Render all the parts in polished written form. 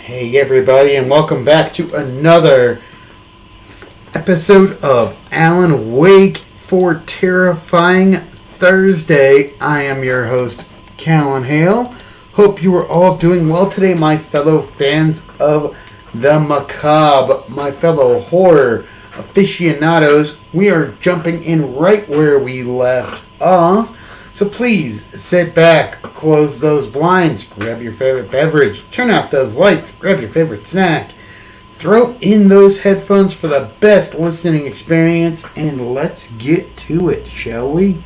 Hey everybody, and welcome back to another episode of Alan Wake for Terrifying Thursday. I am your host, Callan Hale. Hope you are all doing well today, my fellow fans of the macabre, my fellow horror aficionados. We are jumping in right where we left off. So please, sit back, close those blinds, grab your favorite beverage, turn out those lights, grab your favorite snack, throw in those headphones for the best listening experience, and let's get to it, shall we?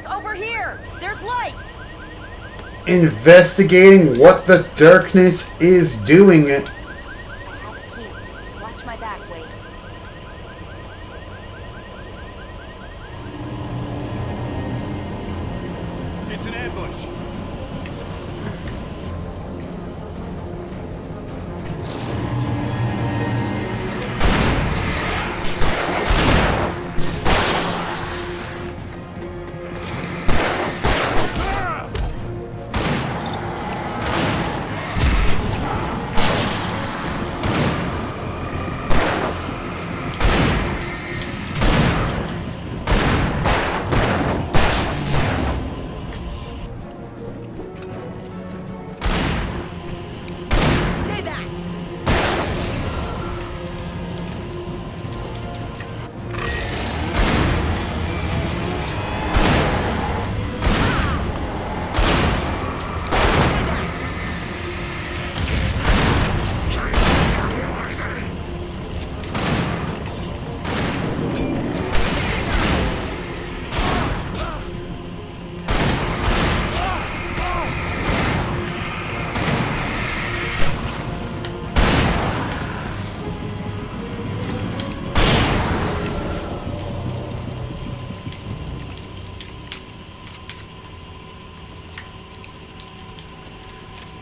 Over here! There's light! Investigating what the darkness is doing. I have a key. Watch my back, Wade. It's an ambush.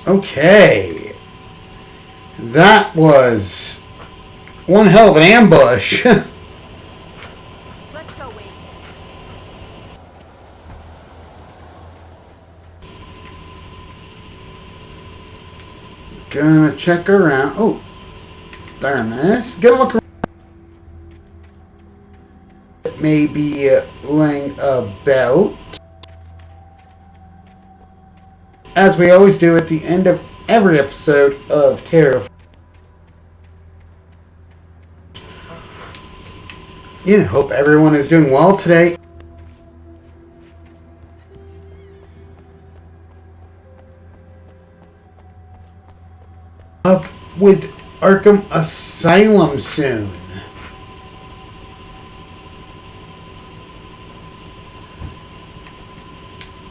Okay. That was one hell of an ambush. Let's go, Wade. Gonna check around. Oh, there, miss. Gonna look around. Maybe laying about. As we always do at the end of every episode of Terror. Hope everyone is doing well today. Up with Arkham Asylum soon.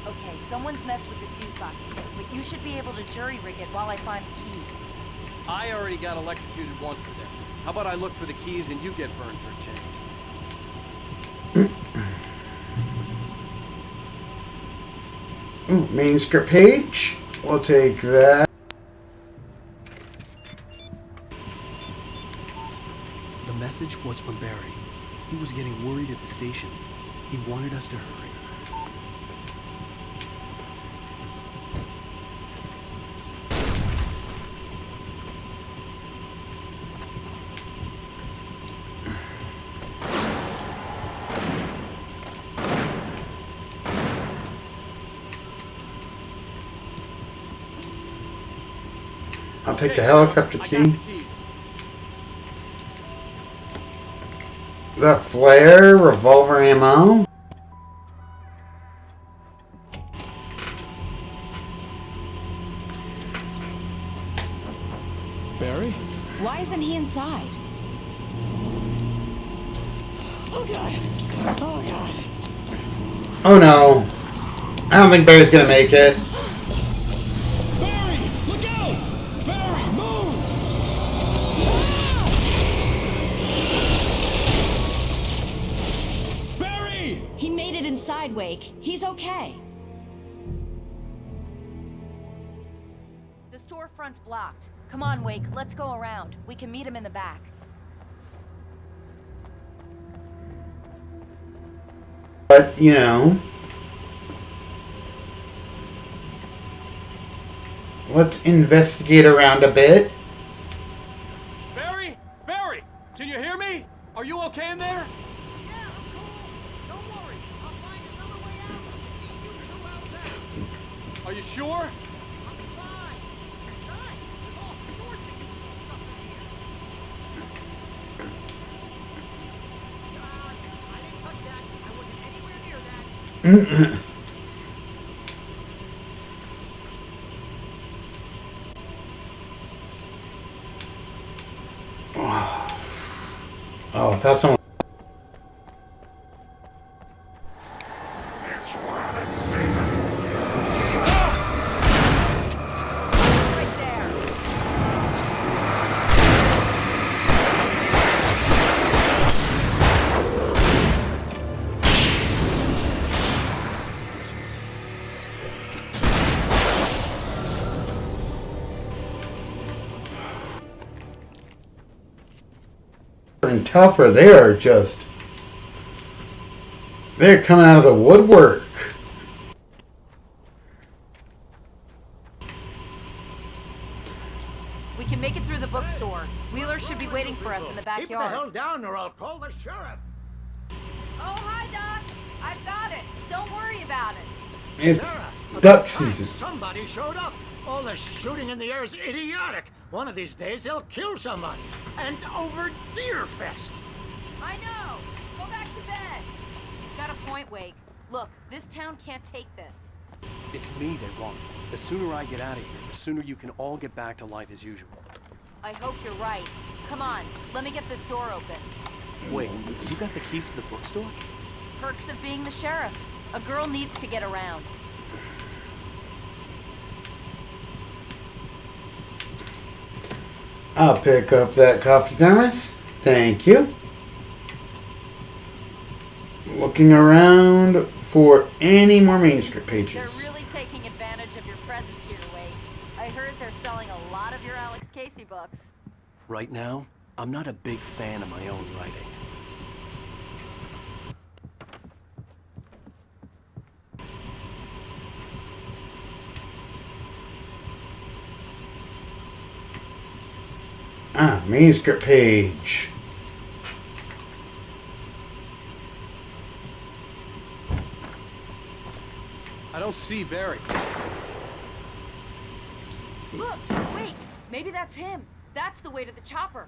Okay, someone's messed with the fuse box here, but you should be able to jury rig it while I find the keys. I already got electrocuted once today. How about I look for the keys and you get burned for a change? Ooh, main script page. We'll take that. The message was from Barry. He was getting worried at the station. He wanted us to hurry. I'll take the helicopter I got key. the keys. The flare, revolver ammo. Barry? Why isn't he inside? Oh god. Oh god. Oh no. I don't think Barry's gonna make it. Barry! Look out! Barry, move! Ah! Barry! me! He made it inside, Wake. He's okay. The storefront's blocked. Come on, Wake. Let's go around. We can meet him in the back. But, you know, let's investigate around a bit. Barry? Barry! Can you hear me? Are you okay in there? Yeah, I'm cool. Don't worry. I'll find another way out. You two out back. Are you sure? I'm fine. Besides, there's all sorts of useful stuff in here. I didn't touch that. I wasn't anywhere near that. Oh, I thought someone... Right there. and tougher. They are just... They're coming out of the woodwork. We can make it through the bookstore. Wheeler should be waiting for us in the Keep the backyard. hell down or I'll call the sheriff. Oh, hi, Doc. I've got it. Don't worry about it. It's Sarah, duck about season. time somebody showed up. All this shooting in the air is idiotic. One of these days they'll kill somebody. And over Deerfest. I know. Go back to bed. He's got a point, Wake. Look, this town can't take this. It's me they want. The sooner I get out of here, the sooner you can all get back to life as usual. I hope you're right. Come on, let me get this door open. Wait, you got the keys to the bookstore? Perks of being the sheriff. A girl needs to get around. I'll pick up that coffee thermos. Thank you. Looking around for any more manuscript They're pages. really taking advantage of your presence here, Wade. I heard they're selling a lot of your Alex Casey books. Right now, I'm not a big fan of my own writing. Manuscript page. I don't see Barry. Look, wait, maybe that's him. That's the way to the chopper.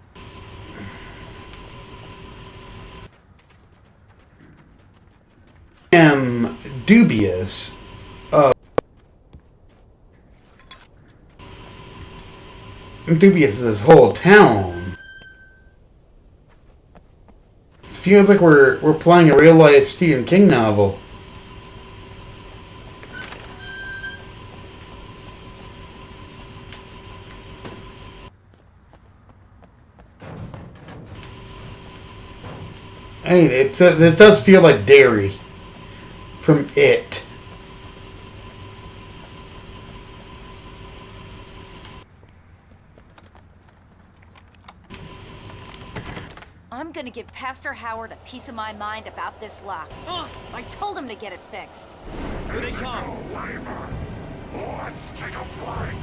Am dubious of this whole town. It feels like we're playing a real life Stephen King novel. Hey, this does feel like Derry from It. I'm gonna give Pastor Howard a piece of my mind about this lock. Ugh, I told him to get it fixed. Here they come. Let's take a break.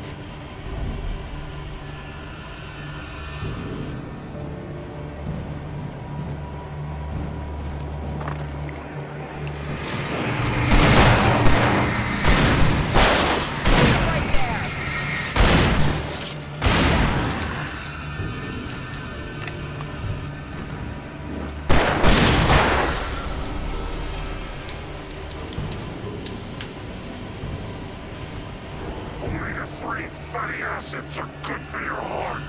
Right there. Omega-3 fatty acids are good for your heart.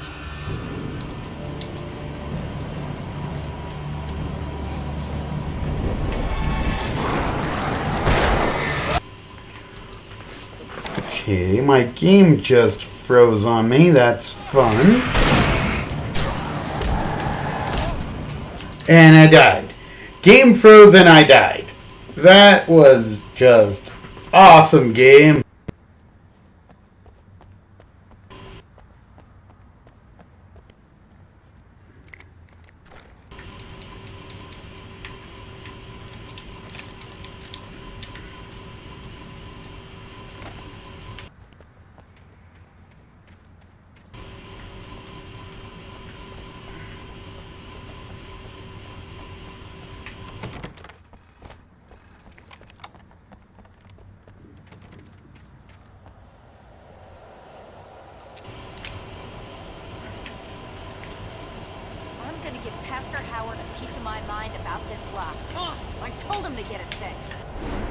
Okay, my game just froze on me. That's fun. And I died. Game froze and I died. That was just awesome game. I'm gonna give Pastor Howard a piece of my mind about this lock. I told him to get it fixed.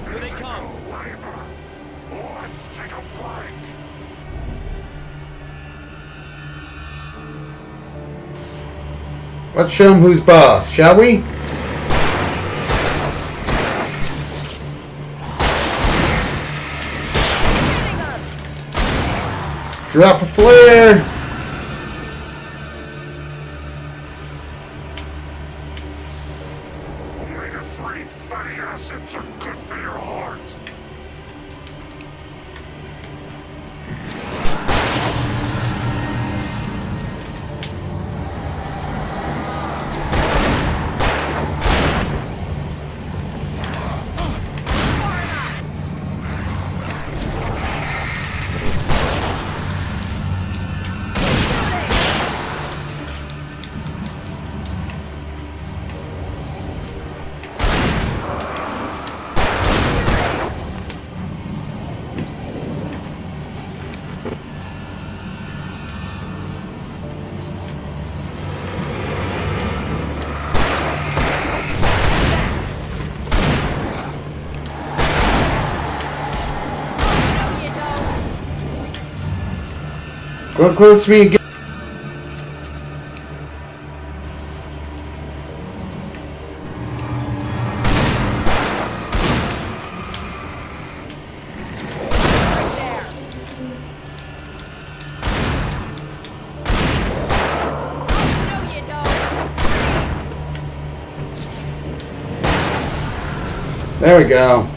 Here they come. Labor. Let's take a break. Let's show him who's boss, shall we? Drop a flare! Omega-3 fatty acids are good for your heart. Go close to me again. There we go.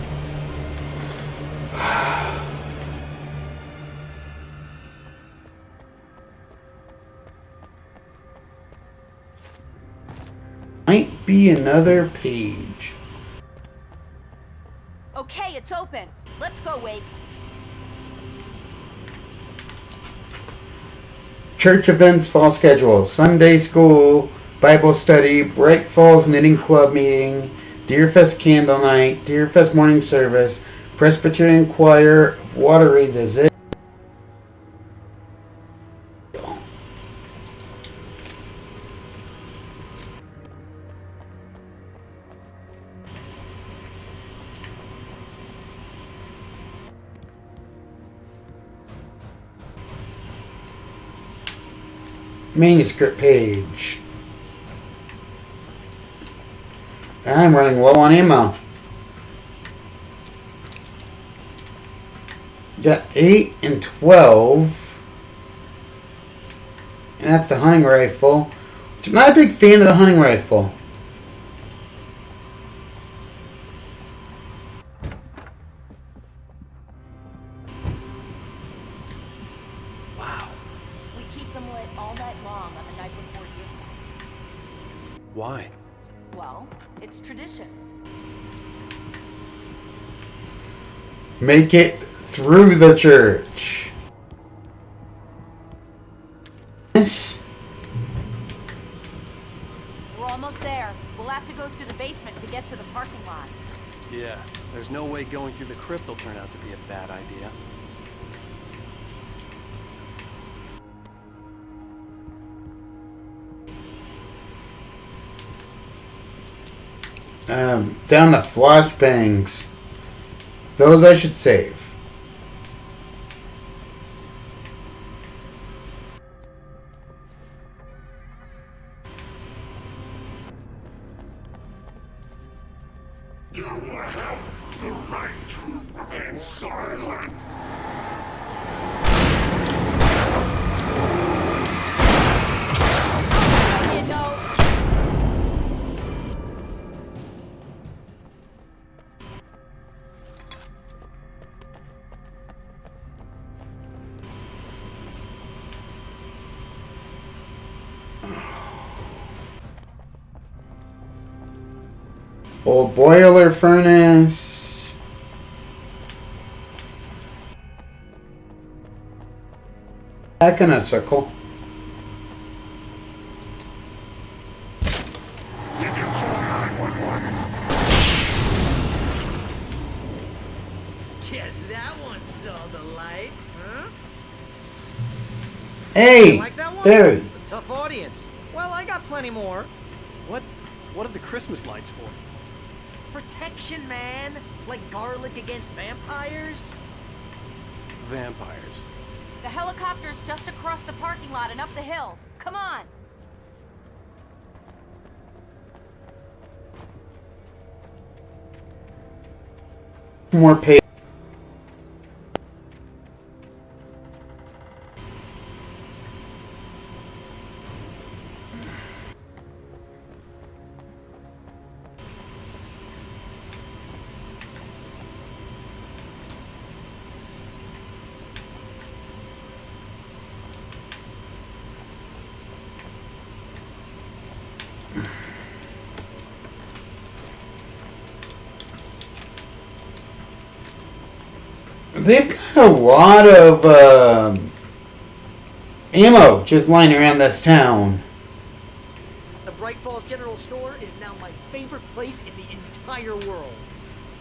Might be another page. Okay, it's open. Let's go, Wake. Church events fall schedule. Sunday school, Bible study, Bright Falls Knitting Club meeting, Deerfest candle night, Deerfest morning service, Presbyterian choir watery visit. Manuscript page. I'm running low on ammo. Got 8 and 12. And that's the hunting rifle. I'm not a big fan of the hunting rifle. Wow. We keep them lit all night long on the night before Deerfest. Why? Well, it's tradition. Make it through the church. Yes. We're almost there. We'll have to go through the basement to get to the parking lot. Yeah, there's no way going through the crypt will turn out to be a bad idea. Down the flashbangs. Those I should save. You have the right to remain silent. You know, Old boiler furnace. Back in a circle. Guess that one saw the light, huh? Hey, Like that one? Barry. A tough audience. Well, I got plenty more. What are the Christmas lights for? Protection, man. Like garlic against vampires. Vampires. The helicopter's just across the parking lot and up the hill. Come on. More pay. They've got a lot of ammo just lying around this town. The Bright Falls General Store is now my favorite place in the entire world.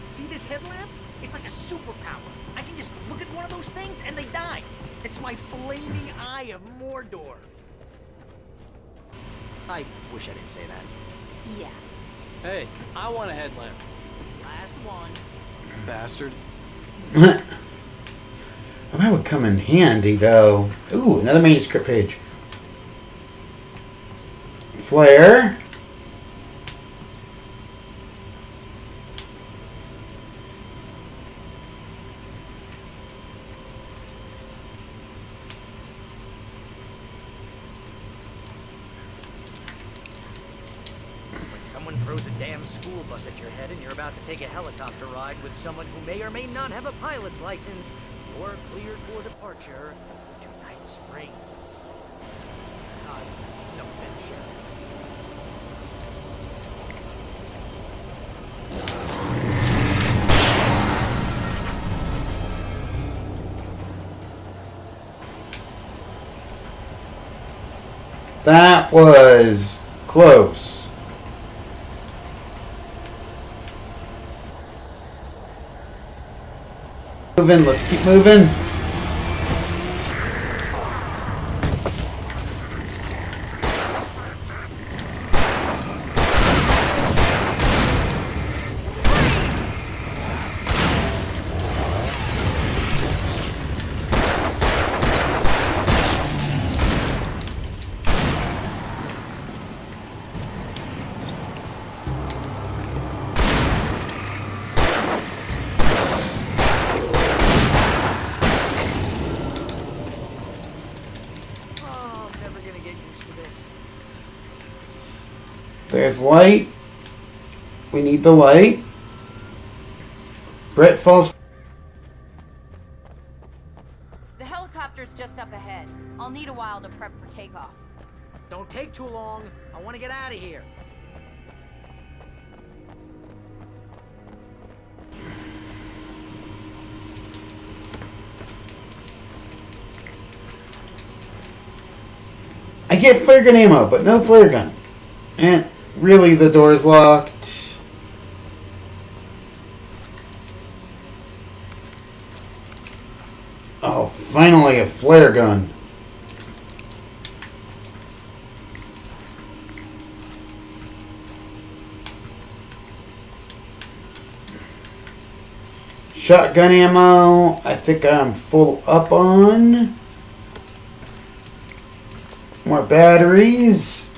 See this headlamp? It's like a superpower. I can just look at one of those things and they die. It's my flaming eye of Mordor. I wish I didn't say that. Yeah. Hey, I want a headlamp. Last one. Bastard. Well, that would come in handy, though. Ooh, another manuscript page. Flare. When someone throws a damn school bus at your head and you're about to take a helicopter ride with someone who may or may not have a pilot's license, you're cleared for departure to Night Springs. No offense, Sheriff. That was close. Moving, let's keep moving. There's light. We need the light. Brett falls. The helicopter's just up ahead. I'll need a while to prep for takeoff. Don't take too long. I want to get out of here. I get flare gun ammo, but no flare gun. And really, the door's locked. Oh, finally a flare gun. Shotgun ammo, I think I'm full up on. More batteries.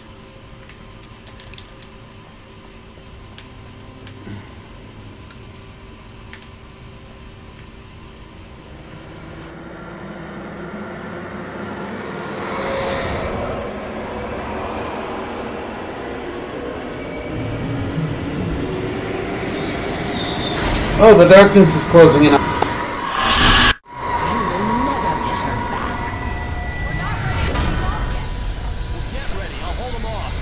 Oh, the darkness is closing in. Get ready, I'll hold them off.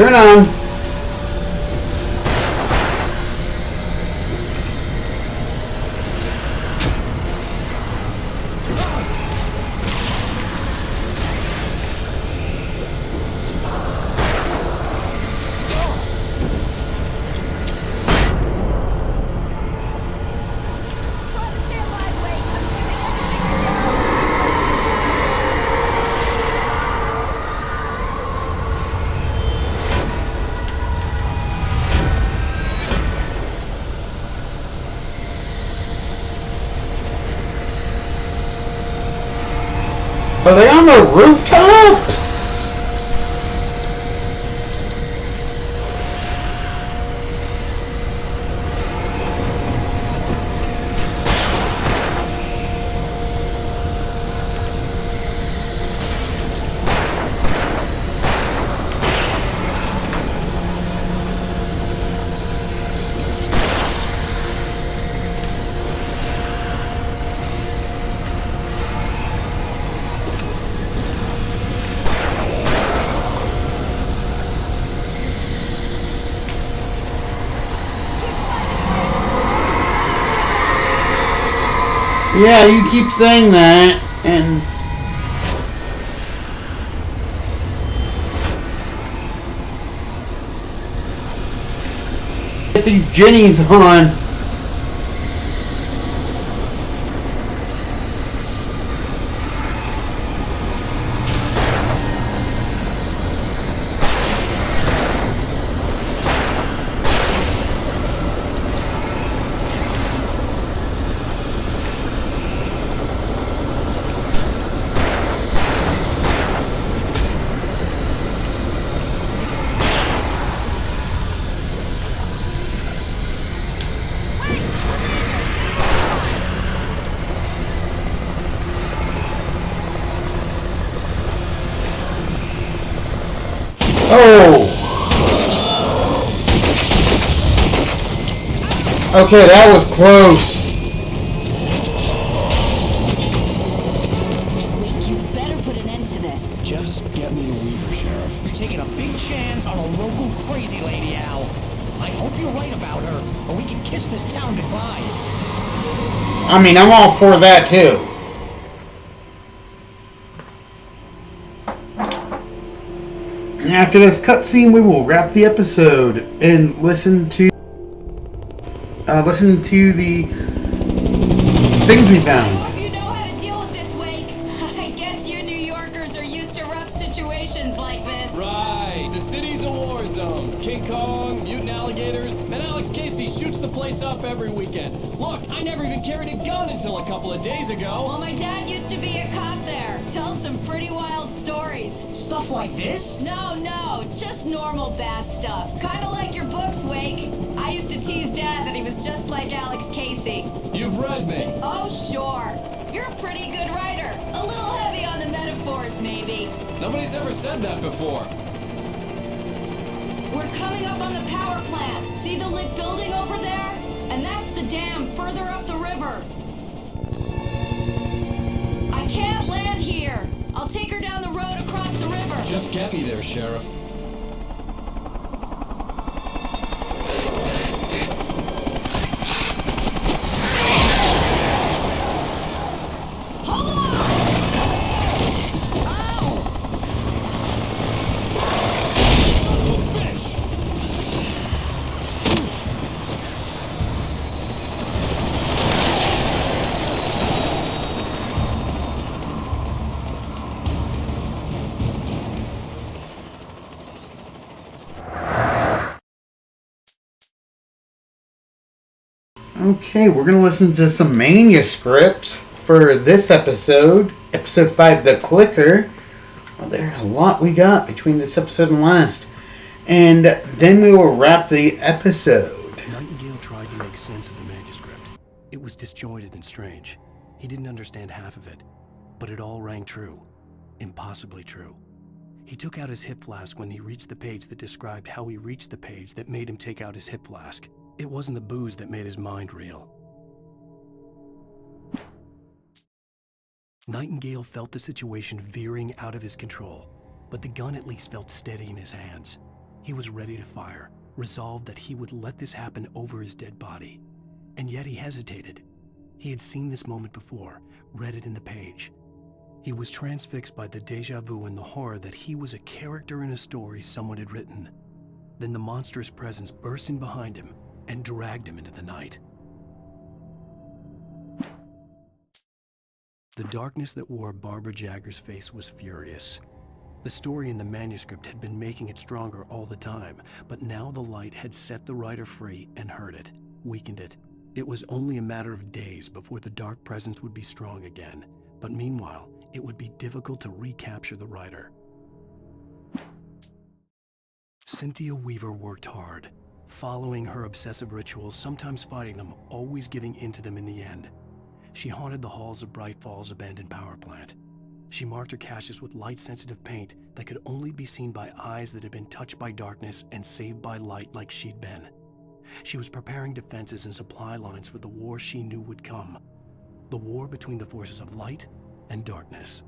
Turn on. Are they on the rooftops? Yeah, you keep saying that, and get these Jennies on. Oh! Okay, that was close. You better put an end to this. Just get me to Weaver, Sheriff. You're taking a big chance on a local crazy lady, Al. I hope you're right about her, or we can kiss this town goodbye. I mean, I'm all for that too. After this cutscene, we will wrap the episode and listen to the things we found. Hope you know how to deal with this, Wake. I guess you New Yorkers are used to rough situations like this. Right. The city's a war zone. King Kong, mutant alligators, and Alex Casey shoots the place up every weekend. Look, I never even carried a gun until a couple of days ago. Well, my dad used to be a cop there. Tells some pretty wild stories. Stuff like this? No, just normal bad stuff. Kinda like your books, Wake. I used to tease Dad that he was just like Alex Casey. You've read me. Oh, sure. You're a pretty good writer. A little heavy on the metaphors, maybe. Nobody's ever said that before. We're coming up on the power plant. See the lit building over there? And that's the dam further up the river. I can't land here. I'll take her down the road across the river. Just get me there, Sheriff. Hold on! Ow! Bitch! Okay, we're going to listen to some manuscripts for this episode. Episode 5, The Clicker. Well, there's a lot we got between this episode and last. And then we will wrap the episode. Nightingale tried to make sense of the manuscript. It was disjointed and strange. He didn't understand half of it, but it all rang true. Impossibly true. He took out his hip flask when he reached the page that described how he reached the page that made him take out his hip flask. It wasn't the booze that made his mind reel. Nightingale felt the situation veering out of his control, but the gun at least felt steady in his hands. He was ready to fire, resolved that he would let this happen over his dead body. And yet he hesitated. He had seen this moment before, read it in the page. He was transfixed by the déjà vu and the horror that he was a character in a story someone had written. Then the monstrous presence burst in behind him and dragged him into the night. The darkness that wore Barbara Jagger's face was furious. The story in the manuscript had been making it stronger all the time, but now the light had set the writer free and hurt it, weakened it. It was only a matter of days before the dark presence would be strong again, but meanwhile, it would be difficult to recapture the writer. Cynthia Weaver worked hard, following her obsessive rituals, sometimes fighting them, always giving in to them in the end. She haunted the halls of Bright Falls' abandoned power plant. She marked her caches with light-sensitive paint that could only be seen by eyes that had been touched by darkness and saved by light like she'd been. She was preparing defenses and supply lines for the war she knew would come. The war between the forces of light and darkness.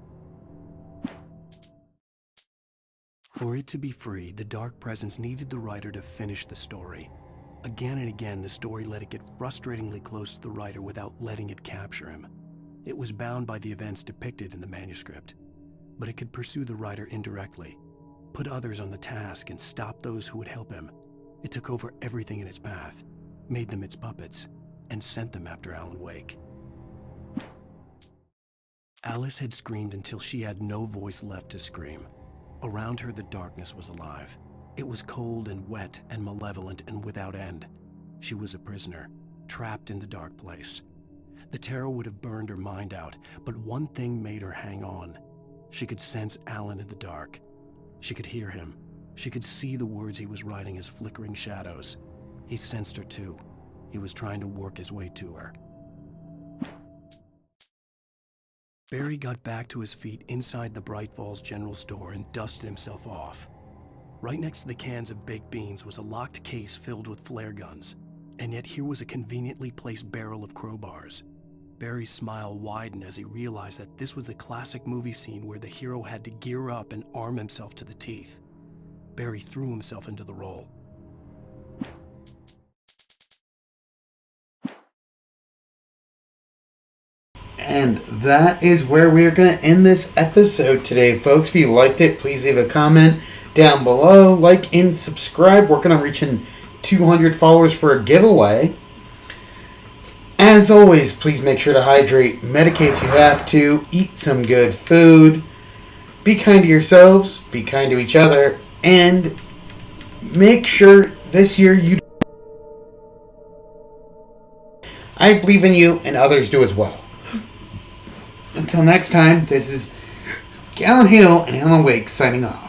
For it to be free, the dark presence needed the writer to finish the story. Again and again, the story let it get frustratingly close to the writer without letting it capture him. It was bound by the events depicted in the manuscript, but it could pursue the writer indirectly, put others on the task and stop those who would help him. It took over everything in its path, made them its puppets, and sent them after Alan Wake. Alice had screamed until she had no voice left to scream. Around her, the darkness was alive. It was cold and wet and malevolent and without end. She was a prisoner, trapped in the dark place. The terror would have burned her mind out, but one thing made her hang on. She could sense Alan in the dark. She could hear him. She could see the words he was writing as flickering shadows. He sensed her too. He was trying to work his way to her. Barry got back to his feet inside the Bright Falls General Store and dusted himself off. Right next to the cans of baked beans was a locked case filled with flare guns, and yet here was a conveniently placed barrel of crowbars. Barry's smile widened as he realized that this was the classic movie scene where the hero had to gear up and arm himself to the teeth. Barry threw himself into the role. And that is where we are going to end this episode today, folks. If you liked it, please leave a comment down below. Like and subscribe. Working on reaching 200 followers for a giveaway. As always, please make sure to hydrate, medicate if you have to, eat some good food, be kind to yourselves, be kind to each other, and make sure this year you... I believe in you, and others do as well. Until next time, this is Gallon Hill and Alan Wake signing off.